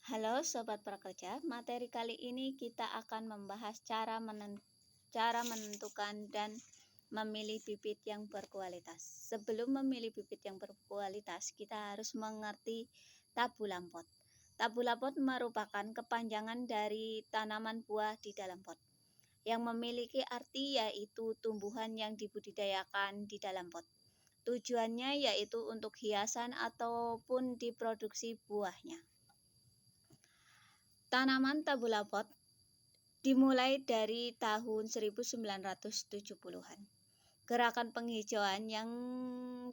Halo Sobat Prakerja, materi kali ini kita akan membahas cara menentukan dan memilih bibit yang berkualitas. Sebelum memilih bibit yang berkualitas, kita harus mengerti tabula pot. Tabula pot merupakan kepanjangan dari tanaman buah di dalam pot, yang memiliki arti yaitu tumbuhan yang dibudidayakan di dalam pot. Tujuannya yaitu untuk hiasan ataupun diproduksi buahnya. Tanaman tabula pot dimulai dari tahun 1970-an. Gerakan penghijauan yang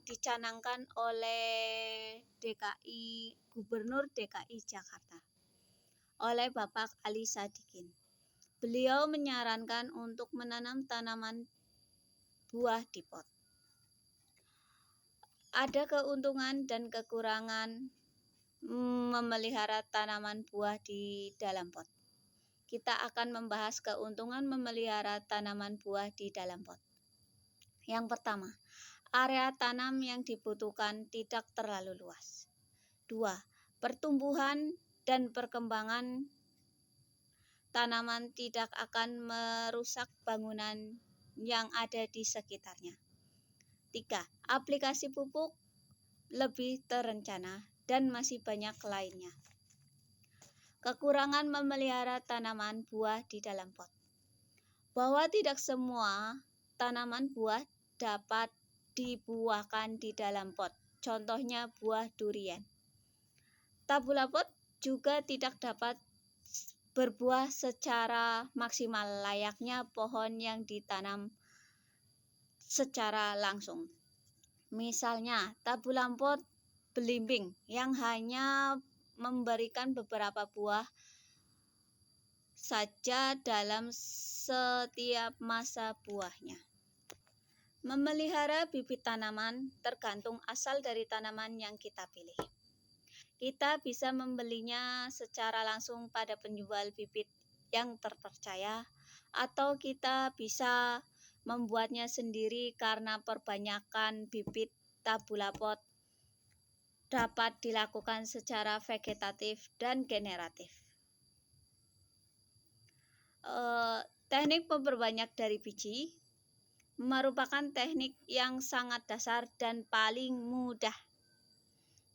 dicanangkan oleh Gubernur DKI Jakarta oleh Bapak Ali Sadikin. Beliau menyarankan untuk menanam tanaman buah di pot. Ada keuntungan dan kekurangan memelihara tanaman buah di dalam pot. Kita akan membahas keuntungan memelihara tanaman buah di dalam pot. Yang pertama, area tanam yang dibutuhkan tidak terlalu luas. 2. Pertumbuhan dan perkembangan tanaman tidak akan merusak bangunan yang ada di sekitarnya. 3. Aplikasi pupuk lebih terencana dan masih banyak lainnya. Kekurangan memelihara tanaman buah di dalam pot. Bahwa tidak semua tanaman buah dapat dibuahkan di dalam pot. Contohnya buah durian. Tabula pot juga tidak dapat berbuah secara maksimal layaknya pohon yang ditanam secara langsung. Misalnya, tabula pot belimbing yang hanya memberikan beberapa buah saja dalam setiap masa buahnya. Memelihara bibit tanaman tergantung asal dari tanaman yang kita pilih. Kita bisa membelinya secara langsung pada penjual bibit yang terpercaya, atau kita bisa membuatnya sendiri karena perbanyakan bibit tabula pot dapat dilakukan secara vegetatif dan generatif. Teknik memperbanyak dari biji merupakan teknik yang sangat dasar dan paling mudah,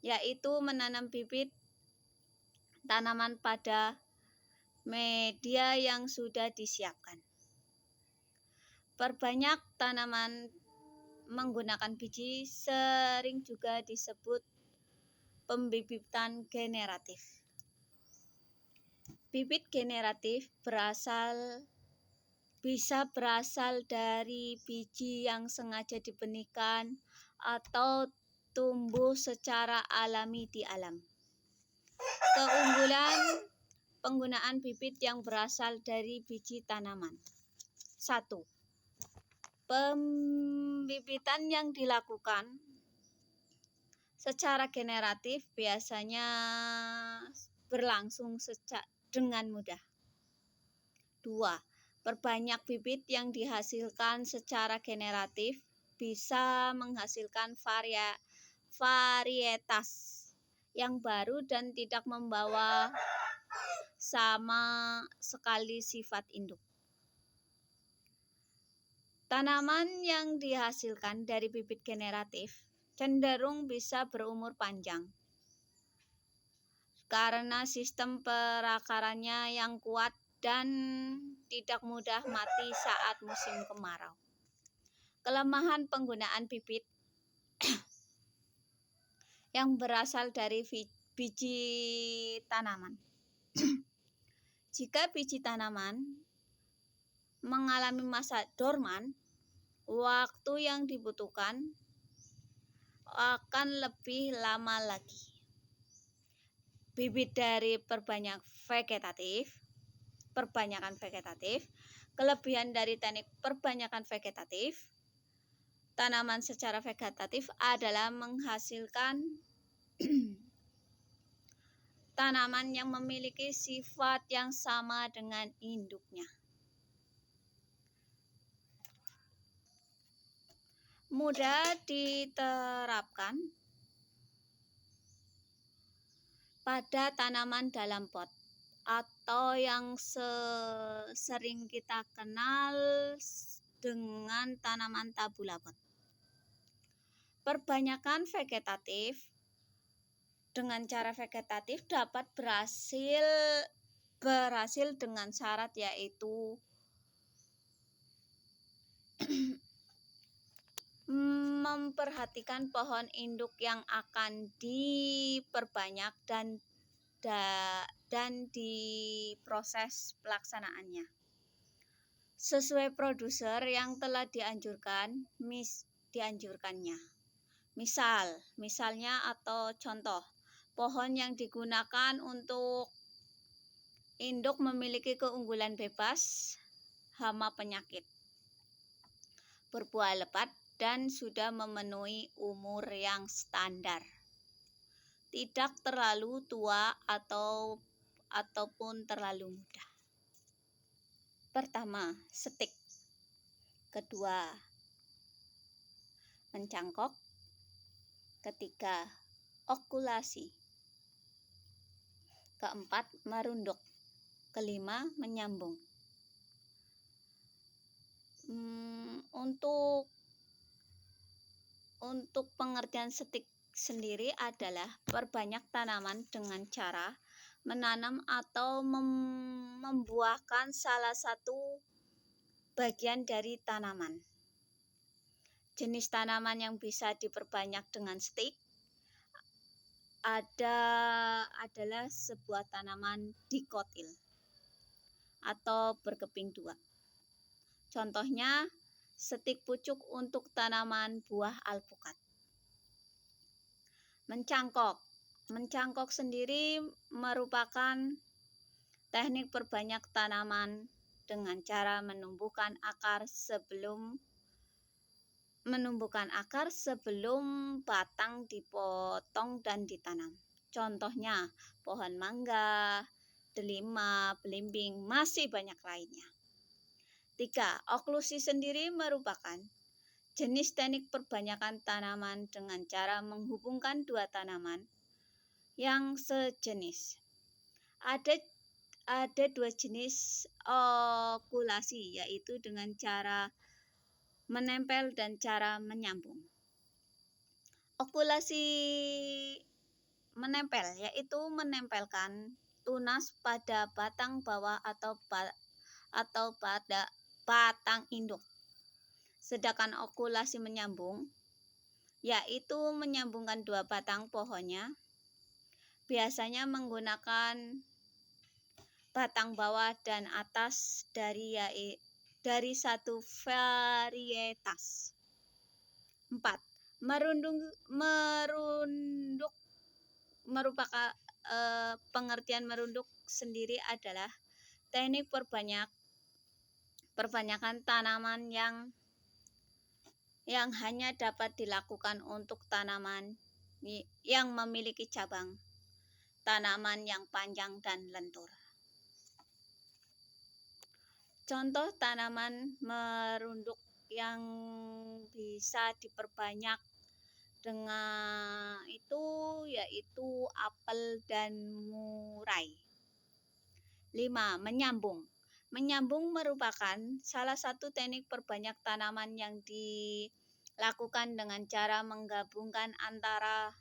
yaitu menanam bibit tanaman pada media yang sudah disiapkan. Perbanyak tanaman menggunakan biji sering juga disebut pembibitan generatif. Bibit generatif bisa berasal dari biji yang sengaja dibenihkan atau tumbuh secara alami di alam. Keunggulan penggunaan bibit yang berasal dari biji tanaman. 1. Pembibitan yang dilakukan secara generatif biasanya berlangsung dengan mudah. 2. Perbanyak bibit yang dihasilkan secara generatif bisa menghasilkan varietas yang baru dan tidak membawa sama sekali sifat induk. Tanaman yang dihasilkan dari bibit generatif cenderung bisa berumur panjang karena sistem perakarannya yang kuat dan tidak mudah mati saat musim kemarau. Kelemahan penggunaan bibit yang berasal dari biji tanaman. Jika biji tanaman mengalami masa dorman, waktu yang dibutuhkan akan lebih lama lagi. Bibit dari perbanyakan vegetatif, kelebihan dari teknik perbanyakan vegetatif, tanaman secara vegetatif adalah menghasilkan tanaman yang memiliki sifat yang sama dengan induknya. Mudah diterapkan pada tanaman dalam pot atau yang sering kita kenal dengan tanaman tabula pot. Perbanyakan vegetatif dengan cara vegetatif dapat berhasil dengan syarat yaitu memperhatikan pohon induk yang akan diperbanyak dan di proses pelaksanaannya sesuai produser yang telah dianjurkannya. Misalnya atau contoh, pohon yang digunakan untuk induk memiliki keunggulan bebas hama penyakit, berbuah lebat, dan sudah memenuhi umur yang standar. Tidak terlalu tua ataupun terlalu muda. Pertama, stik. Kedua, mencangkok. Ketiga, okulasi. Keempat, merunduk. Kelima, menyambung. Untuk pengertian stik sendiri adalah perbanyak tanaman dengan cara menanam atau membuahkan salah satu bagian dari tanaman. Jenis tanaman yang bisa diperbanyak dengan stik adalah sebuah tanaman dikotil atau berkeping dua. Contohnya, stik pucuk untuk tanaman buah alpukat. Mencangkok sendiri merupakan teknik perbanyak tanaman dengan cara menumbuhkan akar sebelum batang dipotong dan ditanam. Contohnya, pohon mangga, delima, belimbing, masih banyak lainnya. 3. Oklusi sendiri merupakan jenis teknik perbanyakan tanaman dengan cara menghubungkan dua tanaman yang sejenis. Ada dua jenis okulasi, yaitu dengan cara menempel dan cara menyambung. Okulasi menempel yaitu menempelkan tunas pada batang bawah atau pada batang induk. Sedangkan okulasi menyambung yaitu menyambungkan dua batang pohonnya, biasanya menggunakan batang bawah dan atas dari satu varietas. 4. Merunduk merupakan pengertian merunduk sendiri adalah teknik perbanyakan tanaman yang hanya dapat dilakukan untuk tanaman yang memiliki cabang, tanaman yang panjang dan lentur. Contoh tanaman merunduk yang bisa diperbanyak dengan yaitu apel dan murai. 5. Menyambung merupakan salah satu teknik perbanyak tanaman yang dilakukan dengan cara menggabungkan antara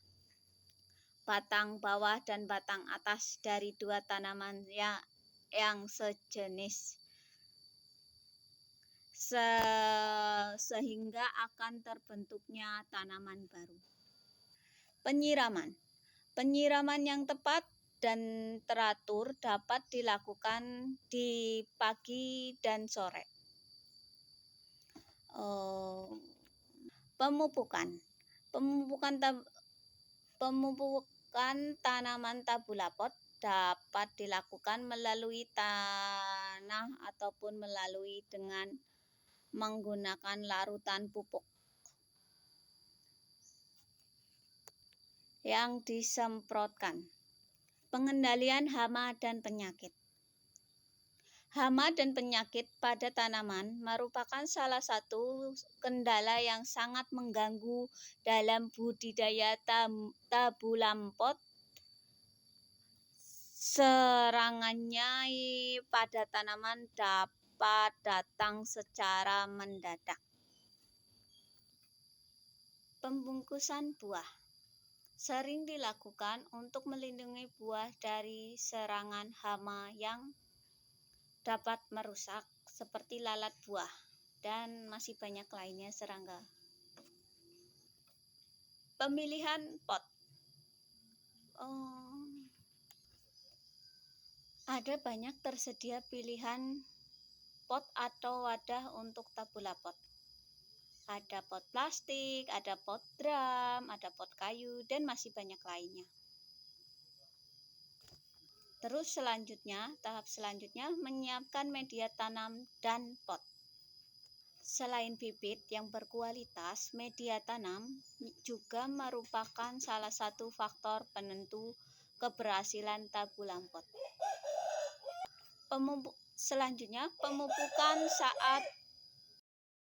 batang bawah dan batang atas dari dua tanaman yang sejenis, sehingga akan terbentuknya tanaman baru. Penyiraman yang tepat dan teratur dapat dilakukan di pagi dan sore. Pemupukan tanaman tabula pot dapat dilakukan melalui tanah ataupun dengan menggunakan larutan pupuk yang disemprotkan. Pengendalian hama dan penyakit. Hama dan penyakit pada tanaman merupakan salah satu kendala yang sangat mengganggu dalam budidaya tabula pot Serangannya pada tanaman dapat datang secara mendadak. Pembungkusan buah sering dilakukan untuk melindungi buah dari serangan hama yang dapat merusak seperti lalat buah dan masih banyak lainnya serangga. Pemilihan pot. Ada banyak tersedia pilihan pot atau wadah untuk tabula pot. Ada pot plastik, ada pot drum, ada pot kayu, dan masih banyak lainnya. Terus tahap selanjutnya menyiapkan media tanam dan pot. Selain bibit yang berkualitas, media tanam juga merupakan salah satu faktor penentu keberhasilan tabulam pot. Selanjutnya, pemupukan saat